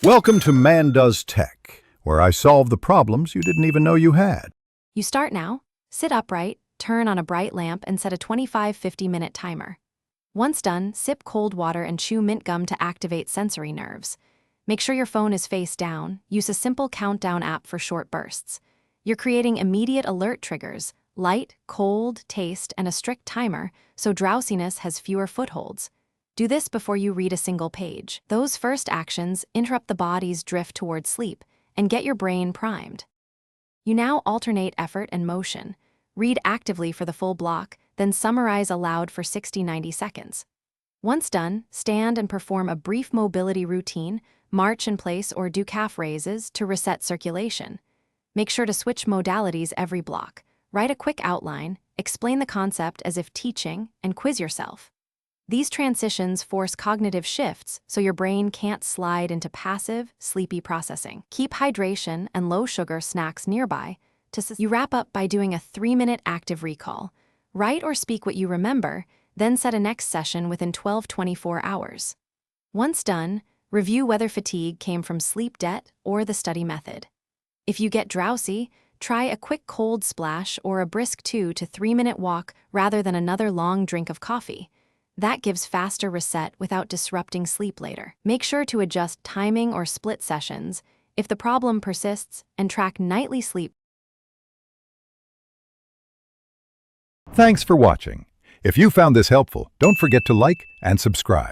Welcome to Man Does Tech, where I solve the problems you didn't even know you had. You start now, sit upright, turn on a bright lamp and set a 25-50-minute timer. Once done, sip cold water and chew mint gum to activate sensory nerves. Make sure your phone is face down. Use a simple countdown app for short bursts. You're creating immediate alert triggers, light, cold, taste, and a strict timer, so drowsiness has fewer footholds. Do this before you read a single page. Those first actions interrupt the body's drift toward sleep and get your brain primed. You now alternate effort and motion. Read actively for the full block, then summarize aloud for 60-90 seconds. Once done, stand and perform a brief mobility routine, march in place or do calf raises to reset circulation. Make sure to switch modalities every block. Write a quick outline, explain the concept as if teaching, and quiz yourself. These transitions force cognitive shifts so your brain can't slide into passive, sleepy processing. Keep hydration and low-sugar snacks nearby. You wrap up by doing a 3-minute active recall. Write or speak what you remember, then set a next session within 12-24 hours. Once done, review whether fatigue came from sleep debt or the study method. If you get drowsy, try a quick cold splash or a brisk 2 to 3-minute walk rather than another long drink of coffee. That gives faster reset without disrupting sleep later. Make sure to adjust timing or split sessions if the problem persists and track nightly sleep. Thanks for watching. If you found this helpful, don't forget to like and subscribe.